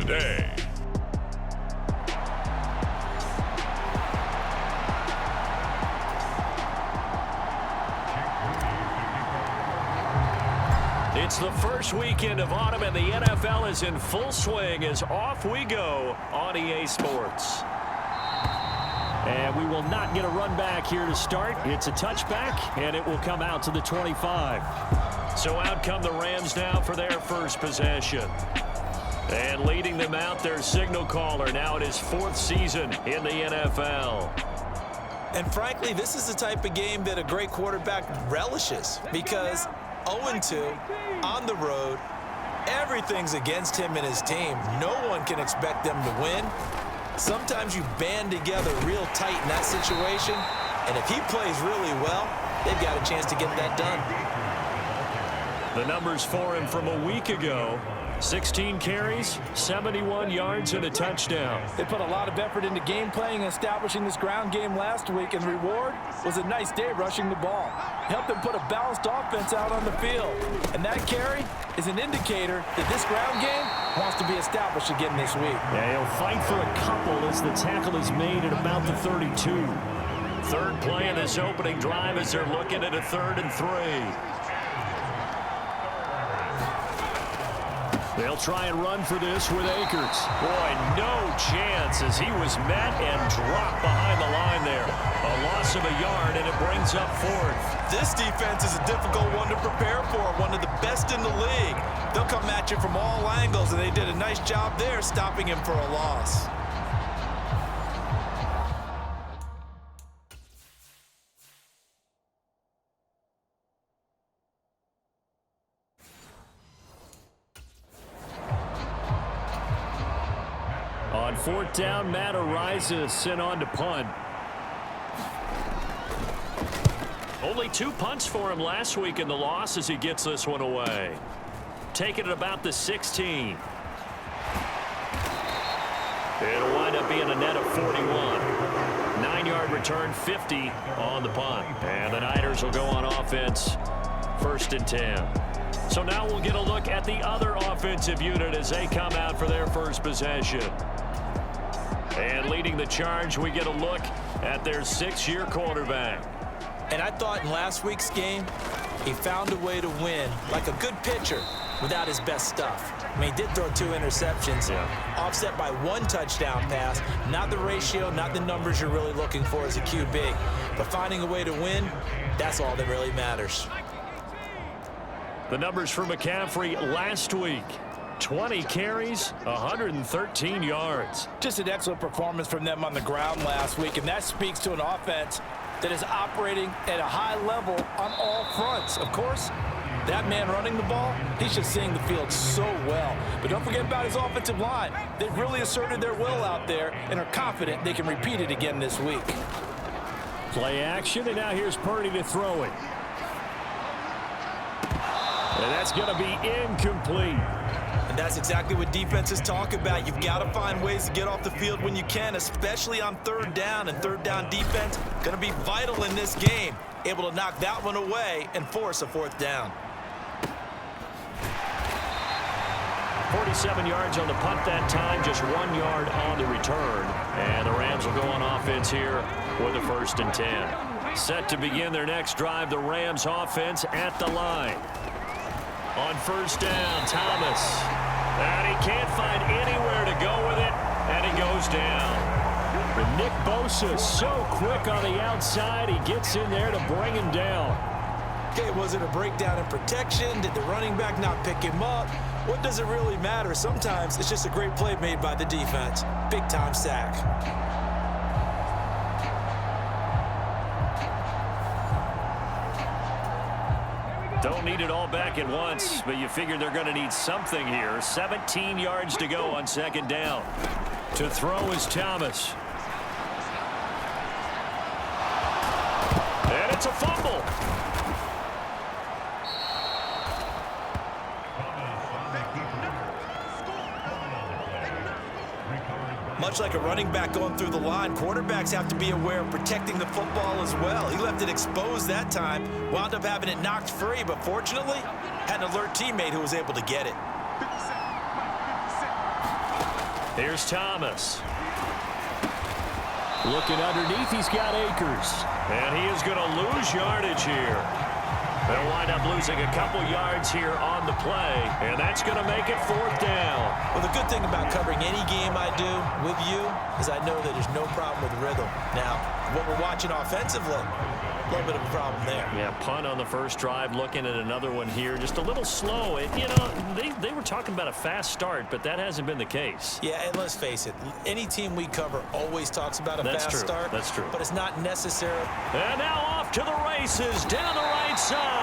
today. It's the first weekend of autumn, and the NFL is in full swing as off we go on EA Sports. And we will not get a run back here to start. It's a touchback, and it will come out to the 25. So out come the Rams now for their first possession. And leading them out, their signal caller, now in his 4th season in the NFL. And frankly, this is the type of game that a great quarterback relishes, because 0-2 on the road, everything's against him and his team. No one can expect them to win. Sometimes you band together real tight in that situation, and if he plays really well, they've got a chance to get that done. The numbers for him from a week ago: 16 carries, 71 yards, and a touchdown. They put a lot of effort into game planning and establishing this ground game last week, and the reward was a nice day rushing the ball. Helped them put a balanced offense out on the field. And that carry is an indicator that this ground game wants to be established again this week. Yeah, he'll fight for a couple as the tackle is made at about the 32. Third play in this opening drive as they're looking at a 3rd and 3. They'll try and run for this with Akers. Boy, no chance as he was met and dropped behind the line there. A loss of a yard, and it brings up 4th. This defense is a difficult one to prepare for, one of the best in the league. They'll come at you from all angles, and they did a nice job there stopping him for a loss. On 4th down, Matt Ariza sent on to punt. Only 2 punts for him last week in the loss as he gets this one away. Taking it about the 16. It'll wind up being a net of 41. 9-yard return, 50 on the punt. And the Niners will go on offense, 1st and 10. So now we'll get a look at the other offensive unit as they come out for their first possession. And leading the charge, we get a look at their 6-year quarterback. And I thought in last week's game, he found a way to win, like a good pitcher, without his best stuff. I mean, he did throw 2 interceptions, offset by 1 touchdown pass. Not the ratio, not the numbers you're really looking for as a QB. But finding a way to win, that's all that really matters. The numbers for McCaffrey last week: 20 carries, 113 yards. Just an excellent performance from them on the ground last week, and that speaks to an offense that is operating at a high level on all fronts. Of course, that man running the ball, he's just seeing the field so well. But don't forget about his offensive line. They've really asserted their will out there and are confident they can repeat it again this week. Play action, and now here's Purdy to throw it. And that's going to be incomplete. And that's exactly what defenses talk about. You've got to find ways to get off the field when you can, especially on 3rd down. And 3rd down defense going to be vital in this game. Able to knock that one away and force a 4th down. 47 yards on the punt that time, just 1 yard on the return. And the Rams will go on offense here with a 1st and 10. Set to begin their next drive, the Rams offense at the line. On 1st down, Thomas. And he can't find anywhere to go with it, and he goes down. And Nick Bosa so quick on the outside, he gets in there to bring him down. Okay, was it a breakdown in protection? Did the running back not pick him up? What does it really matter? Sometimes it's just a great play made by the defense. Big-time sack. Don't need it all back at once, but you figure they're going to need something here. 17 yards to go on 2nd down. To throw is Thomas. And it's a fumble. Much like a running back going through the line, quarterbacks have to be aware of protecting the football as well. He left it exposed that time, wound up having it knocked free, but fortunately, had an alert teammate who was able to get it. Here's Thomas. Looking underneath, he's got Akers. And he is going to lose yardage here. They'll wind up losing a couple yards here on the play, and that's going to make it 4th down. Well, the good thing about covering any game I do with you is I know that there's no problem with rhythm. Now, what we're watching offensively, a little bit of a problem there. Yeah, punt on the first drive, looking at another one here. Just a little slow. You know, they were talking about a fast start, but that hasn't been the case. Yeah, and let's face it, any team we cover always talks about a fast start. That's true. But it's not necessary. And now off to the races down the right side.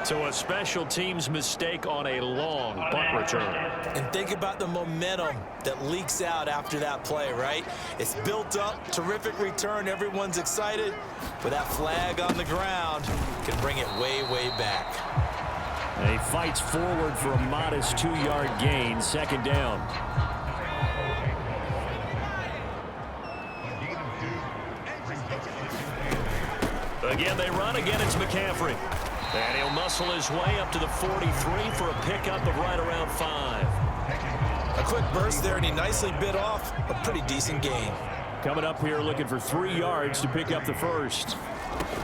So a special teams mistake on a long punt return. And think about the momentum that leaks out after that play, right? It's built up, terrific return, everyone's excited, but that flag on the ground can bring it way, way back. And he fights forward for a modest 2-yard gain, 2nd down. Again, they run. Again, it's McCaffrey. And he'll muscle his way up to the 43 for a pickup of right around 5. A quick burst there, and he nicely bit off a pretty decent gain. Coming up here looking for 3 yards to pick up the first.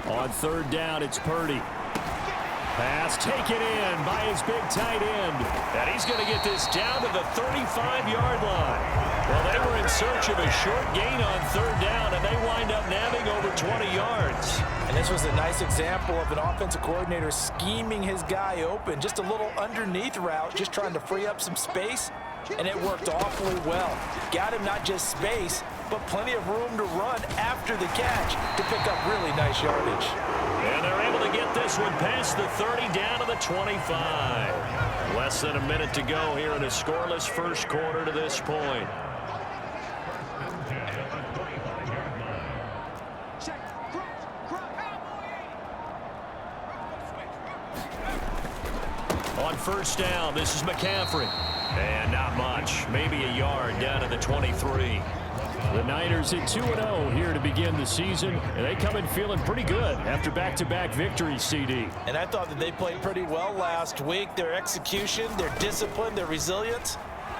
On 3rd down, it's Purdy. Pass taken in by his big tight end. And he's going to get this down to the 35-yard line. Well, they were in search of a short gain on 3rd down, and they wind up nabbing over 20 yards. And this was a nice example of an offensive coordinator scheming his guy open. Just a little underneath route, just trying to free up some space, and it worked awfully well. Got him not just space, but plenty of room to run after the catch to pick up really nice yardage. And they're able to get this one past the 30 down to the 25. Less than a minute to go here in a scoreless first quarter to this point. On 1st down, this is McCaffrey. And not much. Maybe a yard down to the 23. The Niners at 2-0 here to begin the season, and they come in feeling pretty good after back-to-back victories, CD. And I thought that they played pretty well last week. Their execution, their discipline, their resilience,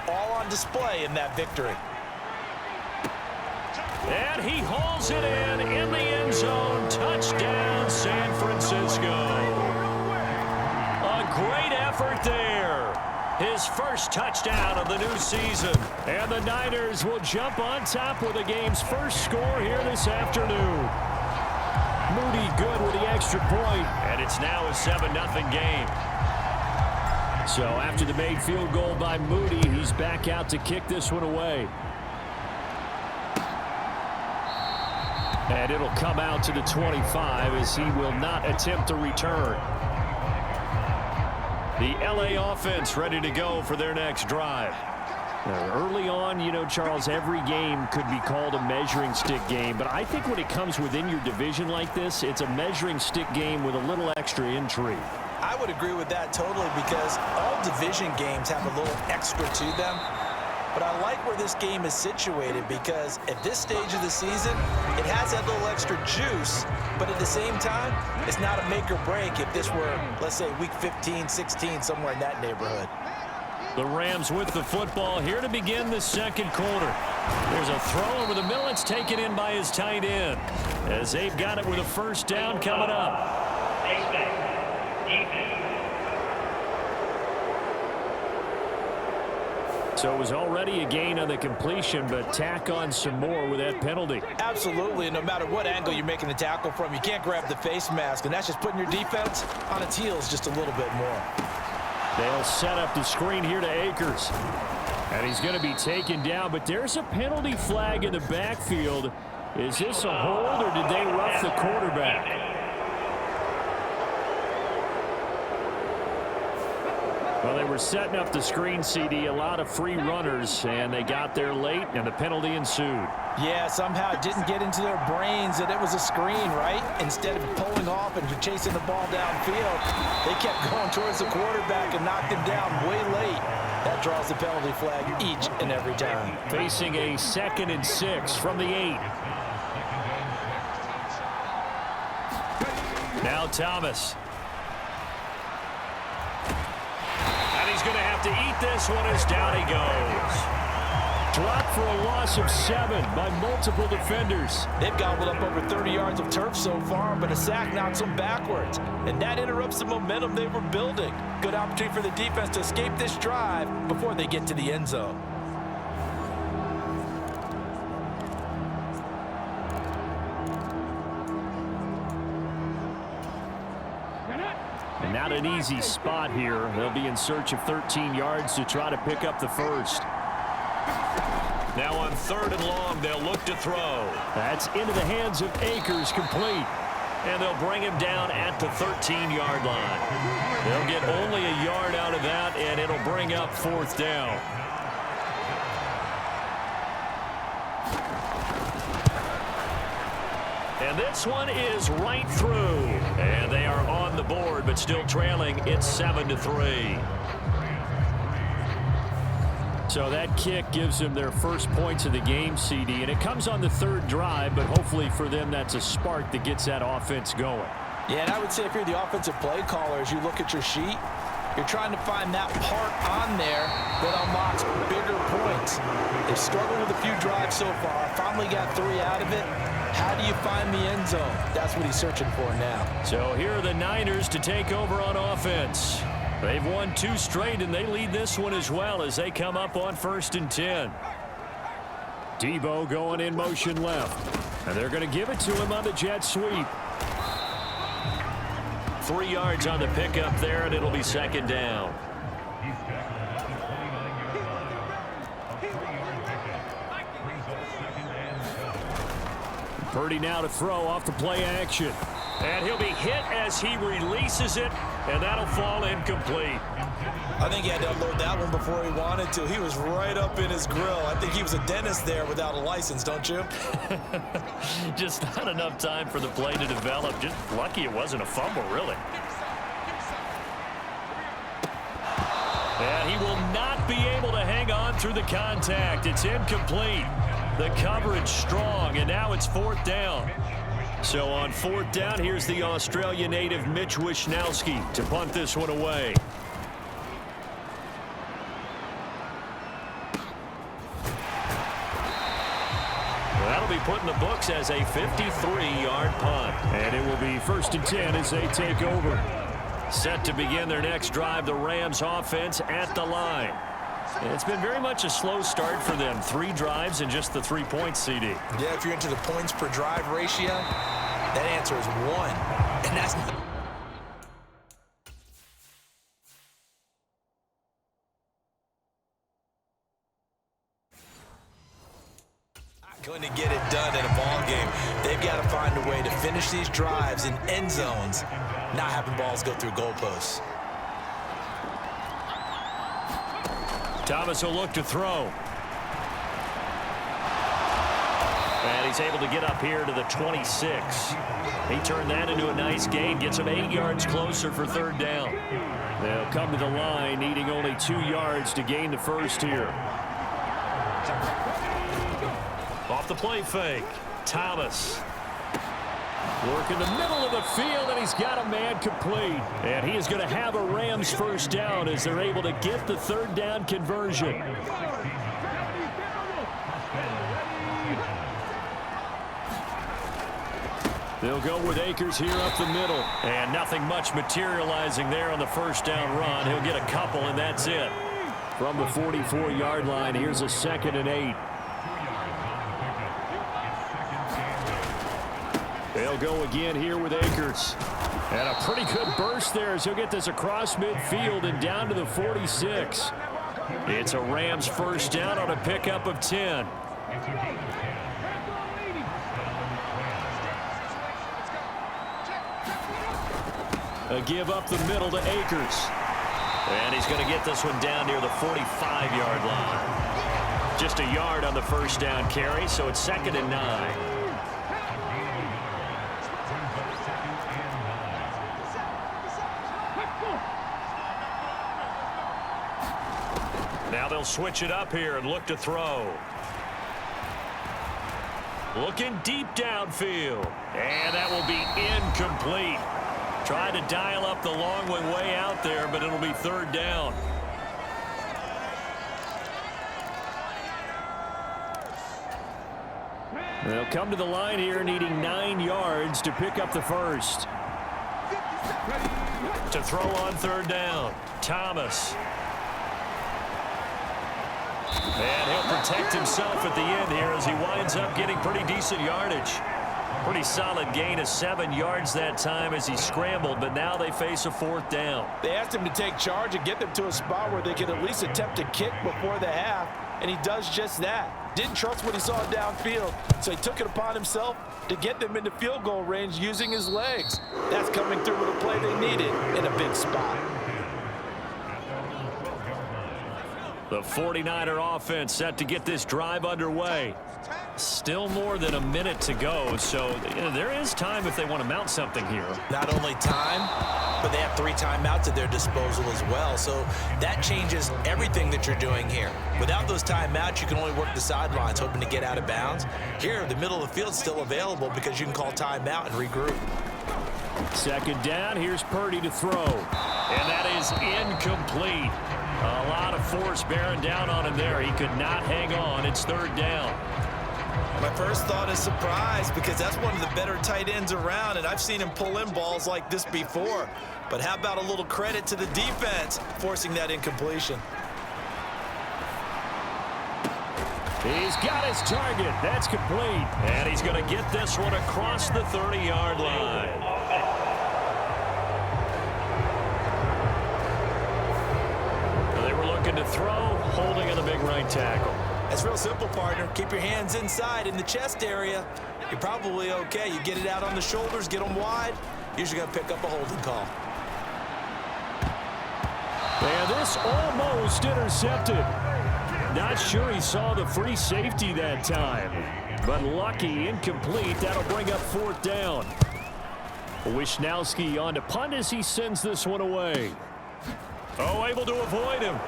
all on display in that victory. And he hauls it in the end zone. Touchdown, San Francisco. A great effort there. His first touchdown of the new season. And the Niners will jump on top with the game's first score here this afternoon. Moody good with the extra point. And it's now a 7-0 game. So after the made field goal by Moody, he's back out to kick this one away. And it'll come out to the 25 as he will not attempt a return. The LA offense ready to go for their next drive. Early on, you know, Charles, every game could be called a measuring stick game. But I think when it comes within your division like this, it's a measuring stick game with a little extra intrigue. I would agree with that totally because all division games have a little extra to them. But I like where this game is situated because at this stage of the season, it has that little extra juice, but at the same time, it's not a make or break if this were, let's say, week 15, 16, somewhere in that neighborhood. The Rams with the football here to begin the second quarter. There's a throw over the middle. It's taken in by his tight end as they've got it with a 1st down coming up. So it was already a gain on the completion, but tack on some more with that penalty. Absolutely, and no matter what angle you're making the tackle from, you can't grab the face mask, and that's just putting your defense on its heels just a little bit more. They'll set up the screen here to Akers. And he's going to be taken down, but there's a penalty flag in the backfield. Is this a hold, or did they rough the quarterback? Well, they were setting up the screen, CD, a lot of free runners, and they got there late, and the penalty ensued. Yeah, somehow it didn't get into their brains that it was a screen, right? Instead of pulling off and chasing the ball downfield, they kept going towards the quarterback and knocked him down way late. That draws the penalty flag each and every time. Facing a 2nd and 6 from the 8. Now Thomas. And he's going to have to eat this one as down he goes. Dropped for a loss of 7 by multiple defenders. They've gobbled up over 30 yards of turf so far, but a sack knocks them backwards. And that interrupts the momentum they were building. Good opportunity for the defense to escape this drive before they get to the end zone. And not an easy spot here. They'll be in search of 13 yards to try to pick up the first. Now on 3rd and long, they'll look to throw. That's into the hands of Akers, complete. And they'll bring him down at the 13-yard line. They'll get only a yard out of that, and it'll bring up 4th down. And this one is right through. And they are on the board, but still trailing. It's 7-3. So that kick gives them their first points of the game, CD, and it comes on the 3rd drive, but hopefully for them that's a spark that gets that offense going. Yeah, and I would say if you're the offensive play caller, as you look at your sheet, you're trying to find that part on there that unlocks bigger points. They've struggled with a few drives so far, finally got 3 out of it. How do you find the end zone? That's what he's searching for now. So here are the Niners to take over on offense. They've won 2 straight, and they lead this one as well as they come up on 1st and 10. Debo going in motion left. And they're going to give it to him on the jet sweep. 3 yards on the pickup there, and it'll be 2nd down. Purdy now to throw off the play action. And he'll be hit as he releases it, and that'll fall incomplete. I think he had to unload that one before he wanted to. He was right up in his grill. I think he was a dentist there without a license, don't you? Just not enough time for the play to develop. Just lucky it wasn't a fumble, really. And he will not be able to hang on through the contact. It's incomplete. The coverage strong, and now it's 4th down. So on 4th down, here's the Australia native Mitch Wishnowsky to punt this one away. That'll be put in the books as a 53-yard punt. And it will be 1st and 10 as they take over. Set to begin their next drive, the Rams offense at the line. And it's been very much a slow start for them. 3 drives and just the 3 points, CD. Yeah, if you're into the points per drive ratio, that answer is 1. And that's not going to get it done in a ball game. They've got to find a way to finish these drives in end zones, not having balls go through goalposts. Thomas will look to throw. And he's able to get up here to the 26. He turned that into a nice gain, gets him 8 yards closer for 3rd down. They'll come to the line, needing only 2 yards to gain the first here. Off the play fake, Thomas. Work in the middle of the field, and he's got a man complete. And he is going to have a Rams first down as they're able to get the 3rd down conversion. They'll go with Akers here up the middle. And nothing much materializing there on the 1st down run. He'll get a couple, and that's it. From the 44-yard line, here's a 2nd and 8. They'll go again here with Akers. And a pretty good burst there as he'll get this across midfield and down to the 46. It's a Rams first down on a pickup of 10. A give up the middle to Akers. And he's going to get this one down near the 45-yard line. Just a yard on the first down carry, so it's 2nd and 9. Now they'll switch it up here and look to throw. Looking deep downfield. And that will be incomplete. Tried to dial up the long way out there, but it'll be third down. They'll come to the line here needing 9 yards to pick up the first. To throw on third down, Thomas. And he'll protect himself at the end here as he winds up getting pretty decent yardage. Pretty solid gain of 7 yards that time as he scrambled, but now they face a fourth down. They asked him to take charge and get them to a spot where they could at least attempt to kick before the half, and he does just that. Didn't trust what he saw downfield, so he took it upon himself to get them into field goal range using his legs. That's coming through with a play they needed in a big spot. The 49er offense set to get this drive underway. Still more than a minute to go, so there is time if they want to mount something here. Not only time, but they have 3 timeouts at their disposal as well, so that changes everything that you're doing here. Without those timeouts, you can only work the sidelines, hoping to get out of bounds. Here, the middle of the field's still available because you can call timeout and regroup. Second down, here's Purdy to throw. And that is incomplete. A lot of force bearing down on him there. He could not hang on. It's third down. My first thought is surprise because that's one of the better tight ends around, and I've seen him pull in balls like this before. But how about a little credit to the defense forcing that incompletion? He's got his target. That's complete. And he's going to get this one across the 30-yard line. They were looking to throw, holding on the big right tackle. That's real simple, partner. Keep your hands inside in the chest area. You're probably okay. You get it out on the shoulders, get them wide. Usually going to pick up a holding call. And this almost intercepted. Not sure he saw the free safety that time. But lucky, incomplete. That'll bring up fourth down. Wisnowski on to punt as he sends this one away. Oh, able to avoid him.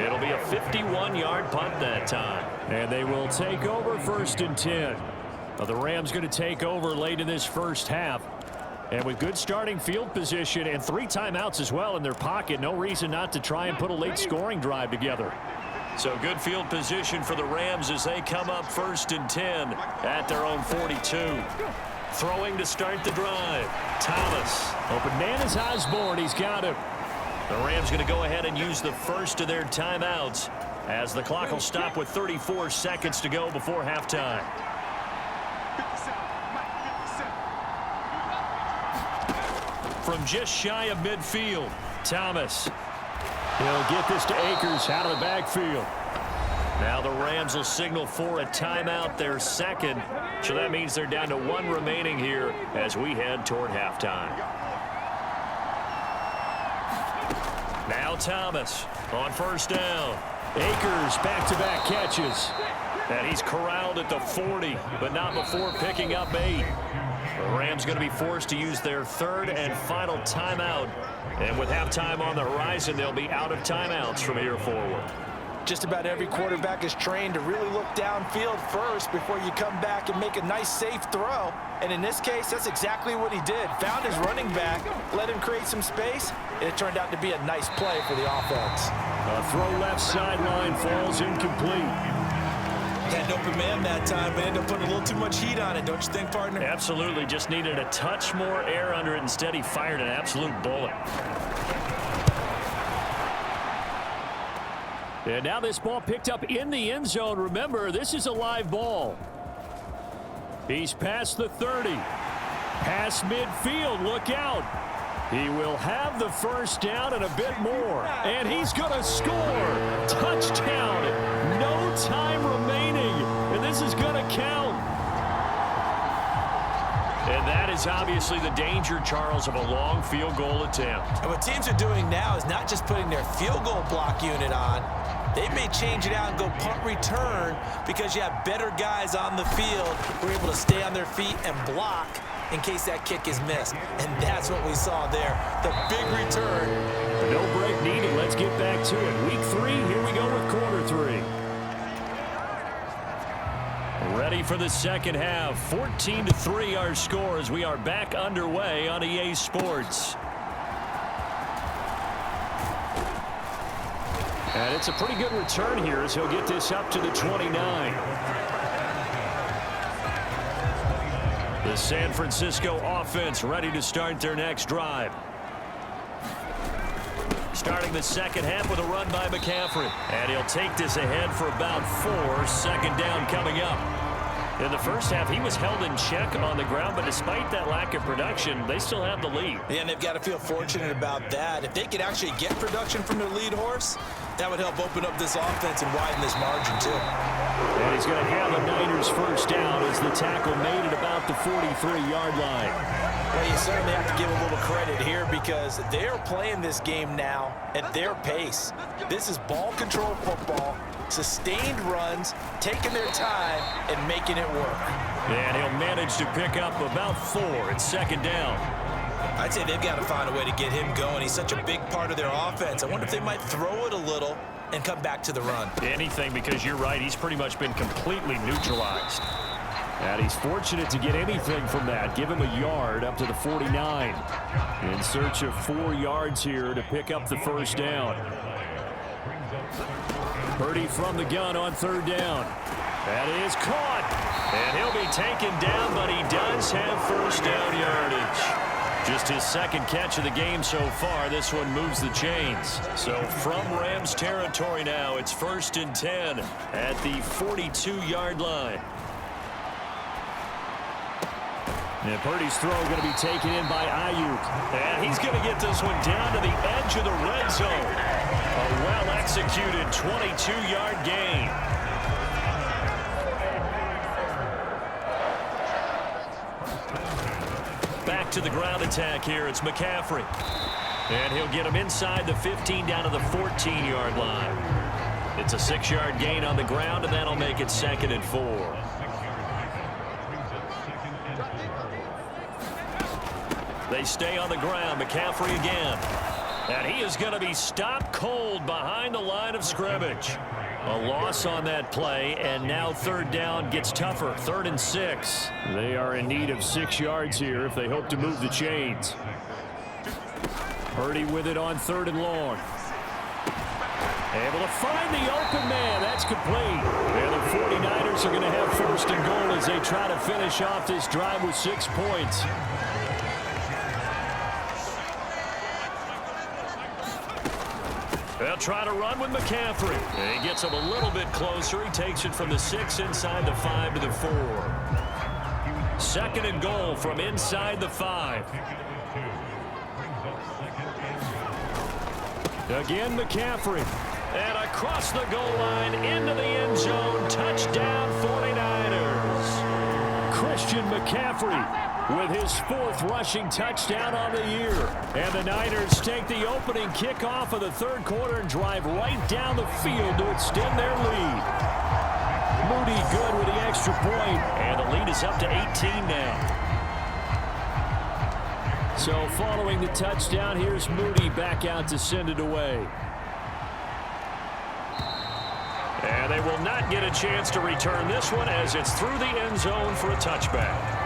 It'll be a 51-yard punt that time. And they will take over first and 10. Now the Rams going to take over late in this first half. And with good starting field position and 3 timeouts as well in their pocket, no reason not to try and put a late scoring drive together. So good field position for the Rams as they come up first and 10 at their own 42. Throwing to start the drive. Thomas. Open man is Osborne. He's got him. The Rams going to go ahead and use the first of their timeouts as the clock will stop with 34 seconds to go before halftime. From just shy of midfield, Thomas. He'll get this to Akers out of the backfield. Now the Rams will signal for a timeout, their second. So that means they're down to 1 remaining here as we head toward halftime. Now Thomas on first down. Akers back-to-back catches. And he's corralled at the 40, but not before picking up 8. The Rams going to be forced to use their third and final timeout. And with halftime on the horizon, they'll be out of timeouts from here forward. Just about every quarterback is trained to really look downfield first before you come back and make a nice, safe throw. And in this case, that's exactly what he did. Found his running back, let him create some space, and it turned out to be a nice play for the offense. A throw left sideline falls incomplete. Had an open man that time, but ended up putting a little too much heat on it, don't you think, partner? Absolutely. Just needed a touch more air under it. Instead, he fired an absolute bullet. And now this ball picked up in the end zone. Remember, this is a live ball. He's past the 30. Past midfield. Look out. He will have the first down and a bit more. And he's going to score. Touchdown. No time remaining. And this is going to count. And that is obviously the danger, Charles, of a long field goal attempt. And what teams are doing now is not just putting their field goal block unit on. They may change it out and go punt return because you have better guys on the field who are able to stay on their feet and block in case that kick is missed. And that's what we saw there, the big return. No break needed. Let's get back to it. Week 3, here we go with quarter 3. Ready for the second half. 14-3 our score as we are back underway on EA Sports. And it's a pretty good return here as he'll get this up to the 29. The San Francisco offense ready to start their next drive. Starting the second half with a run by McCaffrey. And he'll take this ahead for about 4. Second down coming up. In the first half, he was held in check on the ground, but despite that lack of production, they still have the lead. Yeah, and they've got to feel fortunate about that. If they could actually get production from their lead horse, that would help open up this offense and widen this margin, too. And he's going to have a Niners first down as the tackle made at about the 43-yard line. Well, you certainly have to give a little credit here because they're playing this game now at their pace. This is ball control football, sustained runs, taking their time, and making it work. And he'll manage to pick up about 4 at second down. I'd say they've got to find a way to get him going. He's such a big part of their offense. I wonder if they might throw it a little and come back to the run. Anything, because you're right, he's pretty much been completely neutralized. And he's fortunate to get anything from that. Give him a yard up to the 49. In search of 4 yards here to pick up the first down. Purdy from the gun on third down. That is caught. And he'll be taken down, but he does have first down yardage. Just his second catch of the game so far. This one moves the chains. So from Rams territory now, it's 1st and 10 at the 42-yard line. And Purdy's throw going to be taken in by Ayuk. And he's going to get this one down to the edge of the red zone. A well-executed 22-yard gain. Back to the ground attack here. It's McCaffrey. And he'll get him inside the 15 down to the 14-yard line. It's a 6-yard gain on the ground, and that'll make it 2nd and 4. They stay on the ground. McCaffrey again. And he is going to be stopped cold behind the line of scrimmage. A loss on that play, and now third down gets tougher. 3rd and 6. They are in need of 6 yards here if they hope to move the chains. Purdy with it on 3rd and long. Able to find the open man. That's complete. And the 49ers are going to have 1st and goal as they try to finish off this drive with 6 points. They'll try to run with McCaffrey. And he gets him a little bit closer. He takes it from the 6 inside the 5 to the 4. 2nd and goal from inside the 5. Again, McCaffrey. And across the goal line into the end zone. Touchdown 49ers. Christian McCaffrey with his 4th rushing touchdown on the year. And the Niners take the opening kickoff of the 3rd quarter and drive right down the field to extend their lead. Moody good with the extra point. And the lead is up to 18 now. So following the touchdown, here's Moody back out to send it away. And they will not get a chance to return this one as it's through the end zone for a touchback.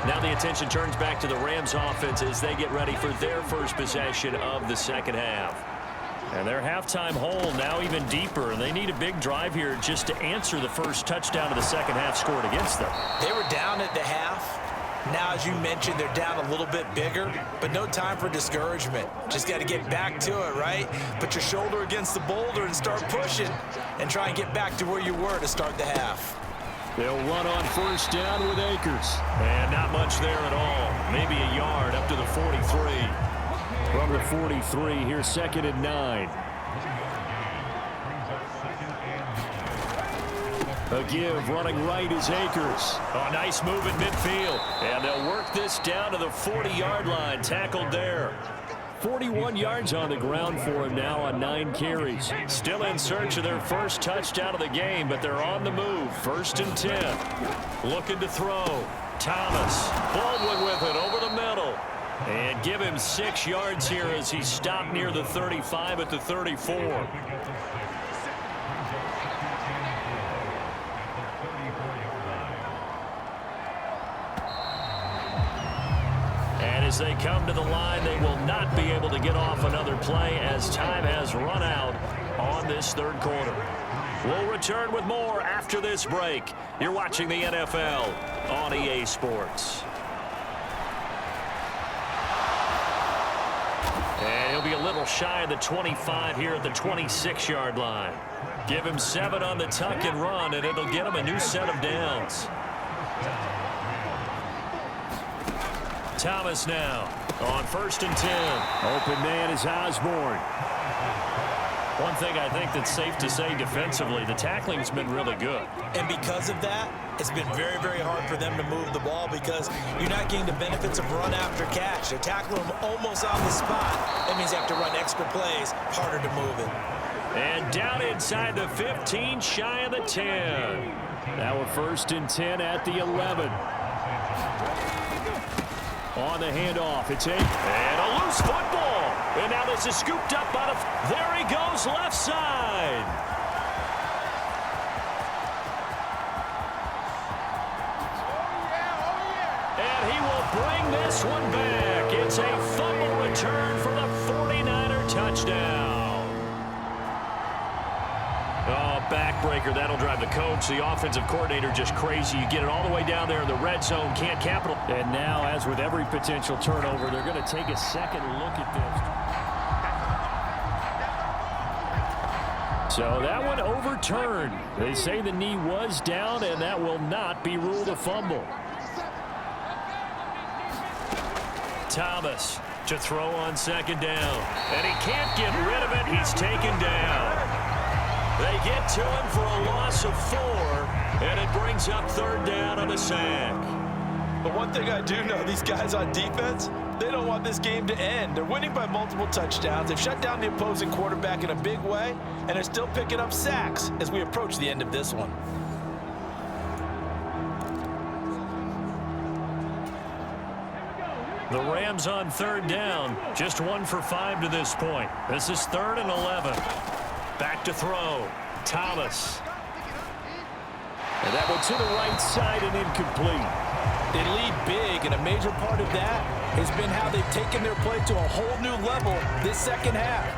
Now the attention turns back to the Rams offense as they get ready for their first possession of the second half. And their halftime hole now even deeper, and they need a big drive here just to answer the first touchdown of the second half scored against them. They were down at the half. Now, as you mentioned, they're down a little bit bigger, but no time for discouragement. Just got to get back to it, right? Put your shoulder against the boulder and start pushing and try and get back to where you were to start the half. They'll run on 1st down with Akers. And not much there at all. Maybe a yard up to the 43. From the 43, here's 2nd and 9. A give running right is Akers. A nice move in midfield. And they'll work this down to the 40-yard line. Tackled there. 41 yards on the ground for him now on 9 carries. Still in search of their first touchdown of the game, but they're on the move. 1st and 10. Looking to throw. Thomas. Baldwin with it over the middle. And give him 6 yards here as he stopped near the 35 at the 34. And as they come to the line, they will not be able to get off another play as time has run out on this third quarter. We'll return with more after this break. You're watching the NFL on EA Sports. And he'll be a little shy of the 25 here at the 26-yard line. Give him 7 on the tuck and run, and it'll get him a new set of downs. Thomas now on 1st and 10. Open man is Osborne. One thing I think that's safe to say defensively, the tackling's been really good. And because of that, it's been very, very hard for them to move the ball because you're not getting the benefits of run after catch. They're tackling them almost on the spot. That means they have to run extra plays, harder to move it. And down inside the 15, shy of the 10. Now we're 1st and 10 at the 11. On the handoff, it's 8. And a loose football. And now this is scooped up by the... There he goes, left side. And he will bring this one back. It's a fumble return for the 49er touchdown. Oh, backbreaker. That'll drive the coach, the offensive coordinator, just crazy. You get it all the way down there in the red zone, can't capital. And now, as with every potential turnover, they're going to take a second look at this. So that one overturned. They say the knee was down, and that will not be ruled a fumble. Thomas to throw on 2nd down. And he can't get rid of it. He's taken down. They get to him for a loss of 4, and it brings up 3rd down on a sack. But one thing I do know, these guys on defense, they don't want this game to end. They're winning by multiple touchdowns. They've shut down the opposing quarterback in a big way, and they're still picking up sacks as we approach the end of this one. The Rams on 3rd down, just 1 for 5 to this point. This is 3rd and 11. Back to throw. Thomas. And that one to the right side and incomplete. They lead big, and a major part of that has been how they've taken their play to a whole new level this second half.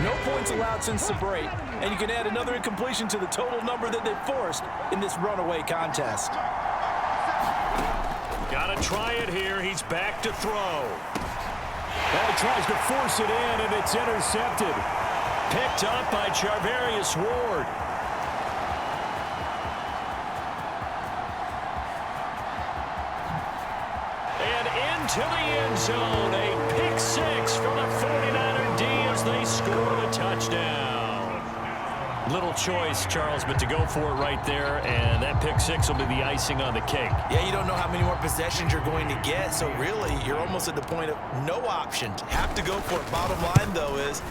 No points allowed since the break, and you can add another incompletion to the total number that they've forced in this runaway contest. Gotta try it here. He's back to throw. And he tries to force it in, and it's intercepted. Picked up by Charvarius Ward. And into the end zone. A pick 6 for the 49er D as they score the touchdown. Little choice, Charles, but to go for it right there, and that pick 6 will be the icing on the cake. Yeah, you don't know how many more possessions you're going to get, so really you're almost at the point of no option. Have to go for it. Bottom line, though, is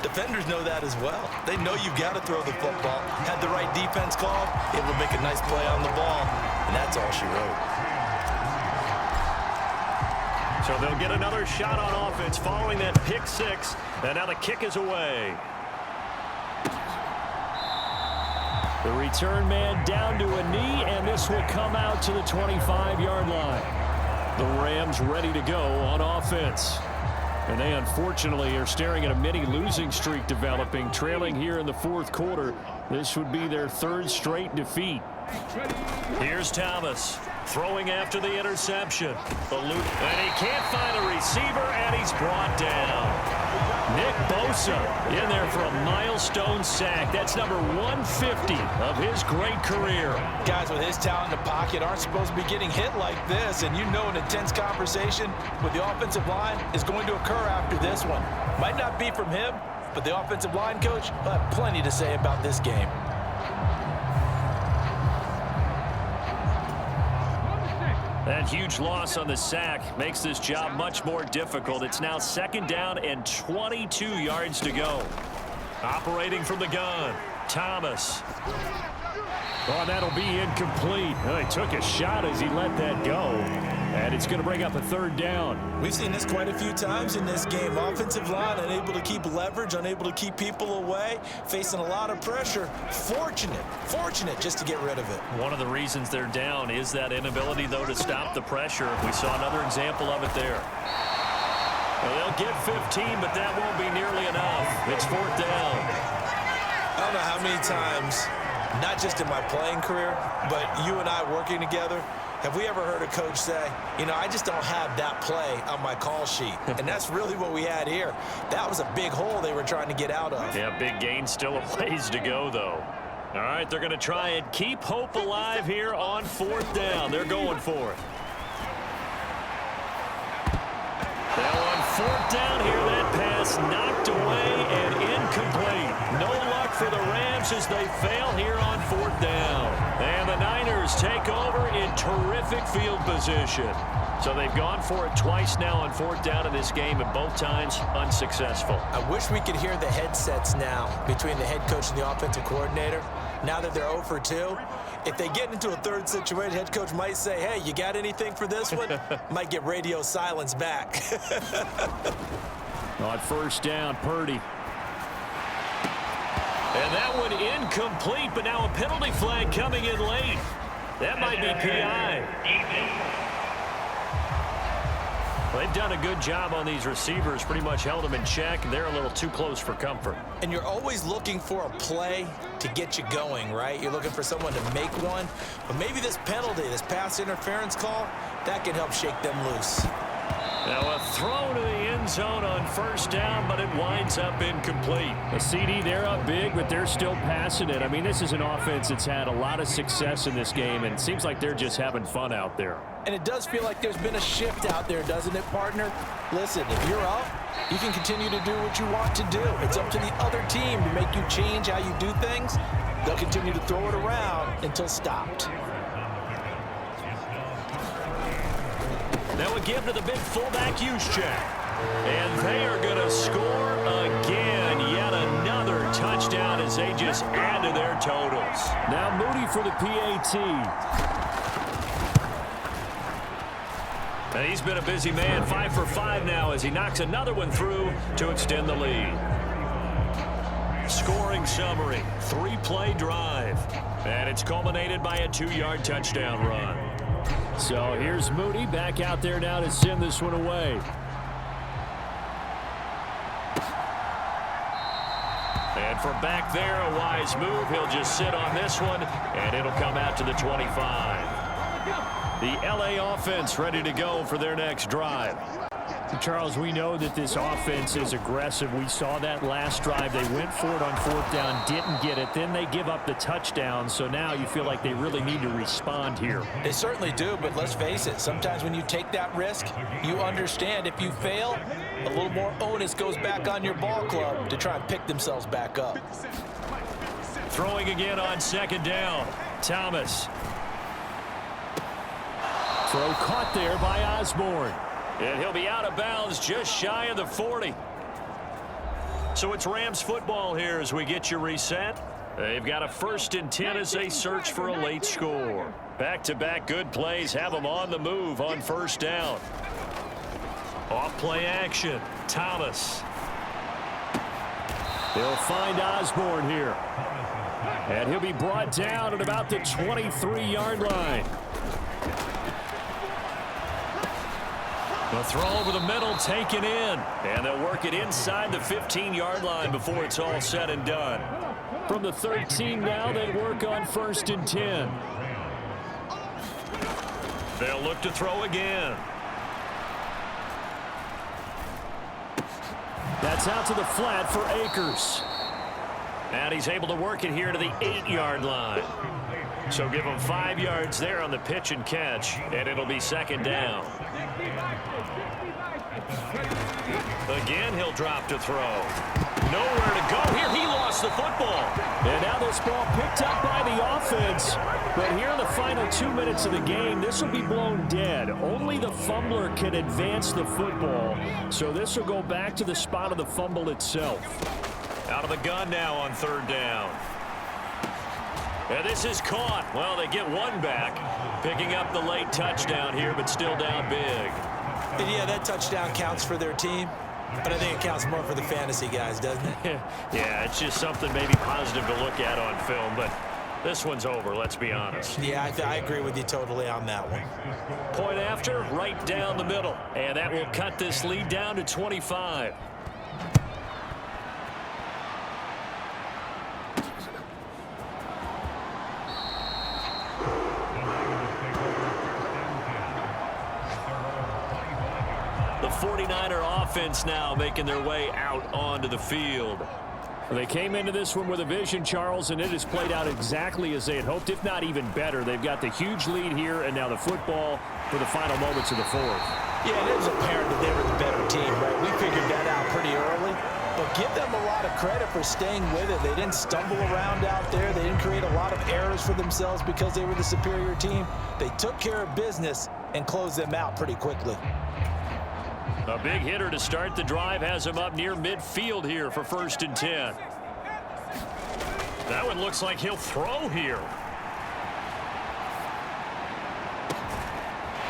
defenders know that as well. They know you've got to throw the football. Had the right defense called, able to make a nice play on the ball, and that's all she wrote. So they'll get another shot on offense following that pick 6, and now the kick is away. The return man down to a knee, and this will come out to the 25-yard line. The Rams ready to go on offense. And they unfortunately are staring at a mini losing streak developing, trailing here in the 4th quarter. This would be their 3rd straight defeat. Here's Thomas throwing after the interception. And he can't find a receiver, and he's brought down. Nick Bosa in there for a milestone sack. That's number 150 of his great career. Guys with his talent in the pocket aren't supposed to be getting hit like this, and you know an intense conversation with the offensive line is going to occur after this one. Might not be from him, but the offensive line coach will have plenty to say about this game. That huge loss on the sack makes this job much more difficult. It's now 2nd down and 22 yards to go. Operating from the gun, Thomas. Oh, that'll be incomplete. Oh, he took a shot as he let that go. And it's going to bring up a 3rd down. We've seen this quite a few times in this game. Offensive line unable to keep leverage, unable to keep people away, facing a lot of pressure. Fortunate just to get rid of it. One of the reasons they're down is that inability, though, to stop the pressure. We saw another example of it there. Well, they'll get 15, but that won't be nearly enough. It's 4th down. I don't know how many times, not just in my playing career, but you and I working together, have we ever heard a coach say, you know, I just don't have that play on my call sheet. And that's really what we had here. That was a big hole they were trying to get out of. Yeah, big gain, still a ways to go, though. All right, they're going to try and keep hope alive here on 4th down. They're going for it. Now on 4th down here, that pass knocked away and incomplete. No luck for the Rams as they fail here on 4th down. And the Niners take over in terrific field position. So they've gone for it twice now on 4th down in this game, and both times unsuccessful. I wish we could hear the headsets now between the head coach and the offensive coordinator. Now that they're 0 for 2, if they get into a third situation, head coach might say, hey, you got anything for this one? Might get radio silence back. On 1st down, Purdy. And that one incomplete, but now a penalty flag coming in late. That might be PI. Well, they've done a good job on these receivers, pretty much held them in check, and they're a little too close for comfort. And you're always looking for a play to get you going, right? You're looking for someone to make one. But maybe this penalty, this pass interference call, that can help shake them loose. Now a throw to the end zone on 1st down, but it winds up incomplete. A CD, they're up big, but they're still passing it. I mean, this is an offense that's had a lot of success in this game, and it seems like they're just having fun out there. And it does feel like there's been a shift out there, doesn't it, partner? Listen, if you're up, you can continue to do what you want to do. It's up to the other team to make you change how you do things. They'll continue to throw it around until stopped. Now a give to the big fullback Juszczyk. And they are going to score again. Yet another touchdown as they just add to their totals. Now Moody for the PAT. And he's been a busy man, 5 for 5 now as he knocks another one through to extend the lead. Scoring summary, 3-play drive. And it's culminated by a 2-yard touchdown run. So here's Moody back out there now to send this one away. And from back there, a wise move. He'll just sit on this one, and it'll come out to the 25. The LA offense ready to go for their next drive. Charles, we know that this offense is aggressive. We saw that last drive. They went for it on 4th down, didn't get it. Then they give up the touchdown. So now you feel like they really need to respond here. They certainly do, but let's face it. Sometimes when you take that risk, you understand if you fail, a little more onus goes back on your ball club to try and pick themselves back up. Throwing again on 2nd down. Thomas. Throw caught there by Osborne. And he'll be out of bounds just shy of the 40. So it's Rams football here as we get you reset. They've got a 1st and 10 as they search for a late score. Back-to-back good plays have them on the move on 1st down. Off play action. Thomas. They'll find Osborne here. And he'll be brought down at about the 23-yard line. The throw over the middle taken in. And they'll work it inside the 15-yard line before it's all said and done. From the 13 now, they work on 1st and 10. They'll look to throw again. That's out to the flat for Akers. And he's able to work it here to the 8-yard line. So give him 5 yards there on the pitch and catch, and it'll be 2nd down. Again, he'll drop to throw. Nowhere to go here. He lost the football. And now this ball picked up by the offense. But here in the final 2 minutes of the game, this will be blown dead. Only the fumbler can advance the football. So this will go back to the spot of the fumble itself. Out of the gun now on 3rd down. And this is caught. Well, they get one back. Picking up the late touchdown here, but still down big. And yeah, that touchdown counts for their team, but I think it counts more for the fantasy guys, doesn't it? Yeah, it's just something maybe positive to look at on film, but This one's over, let's be honest. Yeah, I agree with you totally on that one. Point after, right down the middle. And that will cut this lead down to 25. The 49er offense now making their way out onto the field. They came into this one with a vision, Charles, and it has played out exactly as they had hoped, if not even better. They've got the huge lead here, and now the football for the final moments of the fourth. Yeah, it is apparent that they were the better team, right? We figured that out pretty early, but give them a lot of credit for staying with it. They didn't stumble around out there. They didn't create a lot of errors for themselves because they were the superior team. They took care of business and closed them out pretty quickly. A big hitter to start the drive has him up near midfield here for 1st and 10. That one looks like he'll throw here.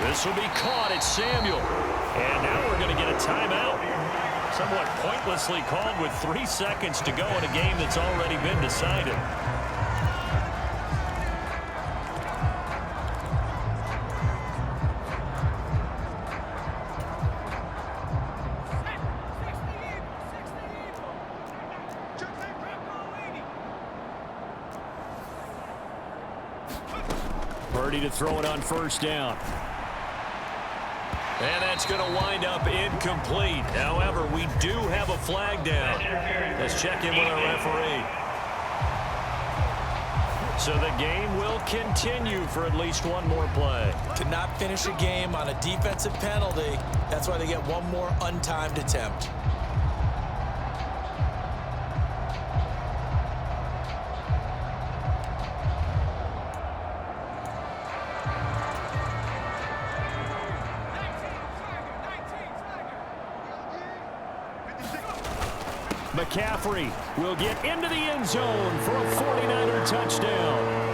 This will be caught. It's Samuel. And now we're going to get a timeout. Somewhat pointlessly called with 3 seconds to go in a game that's already been decided. Purdy to throw it on 1st down. And that's going to wind up incomplete. However, we do have a flag down. Let's check in with our referee. So the game will continue for at least one more play. To not finish a game on a defensive penalty, that's why they get one more untimed attempt. McCaffrey will get into the end zone for a 49er touchdown.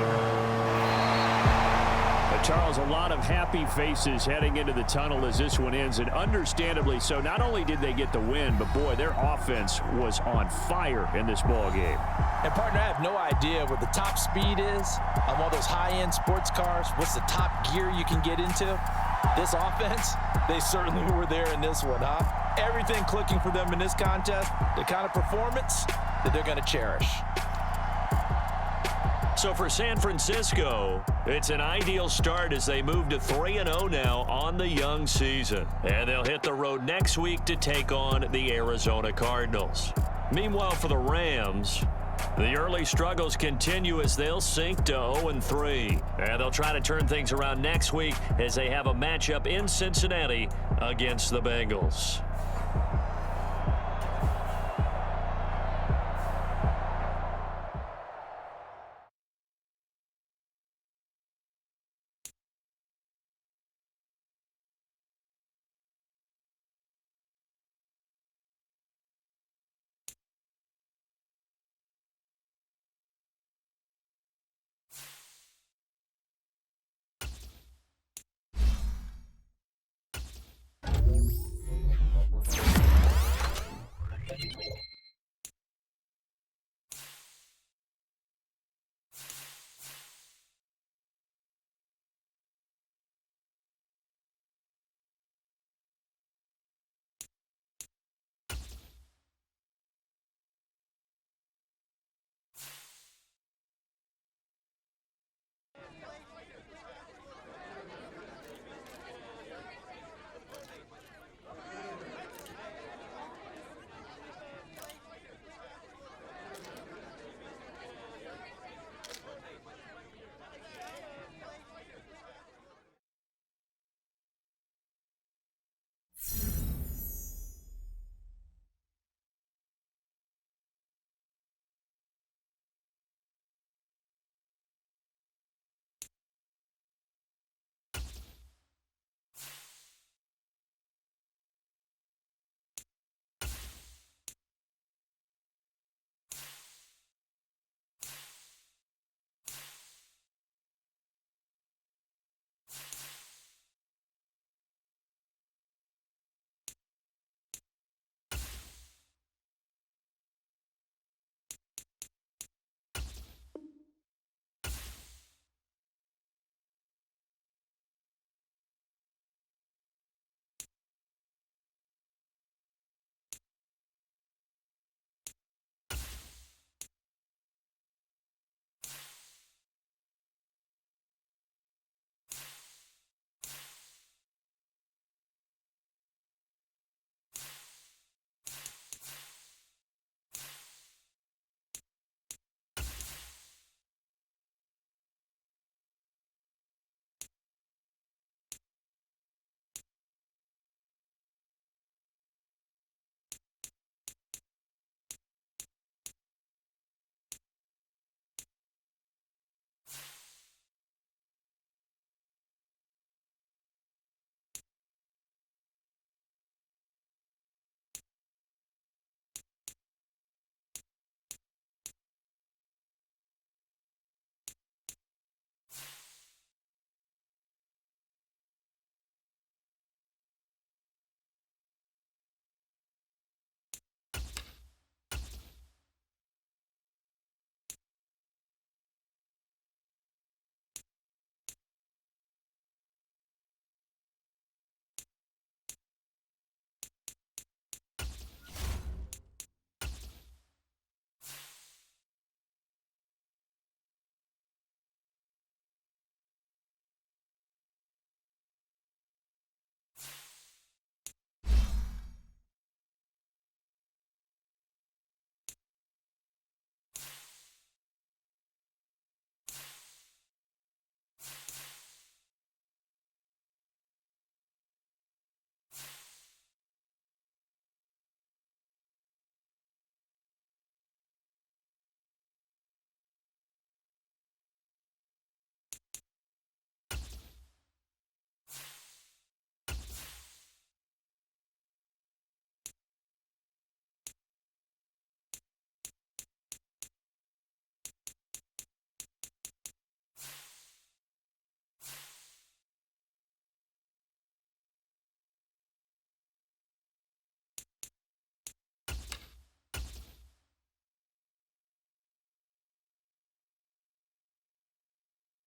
Charles, a lot of happy faces heading into the tunnel as this one ends, and understandably so. Not only did they get the win, but boy, their offense was on fire in this ball game. And partner, I have no idea what the top speed is on one of those high-end sports cars. What's the top gear you can get into? This offense, they certainly were there in this one, huh? Everything clicking for them in this contest, the kind of performance that they're going to cherish. So for San Francisco, it's an ideal start as they move to 3-0 now on the young season. And they'll hit the road next week to take on the Arizona Cardinals. Meanwhile, for the Rams, the early struggles continue as they'll sink to 0-3. And they'll try to turn things around next week as they have a matchup in Cincinnati against the Bengals.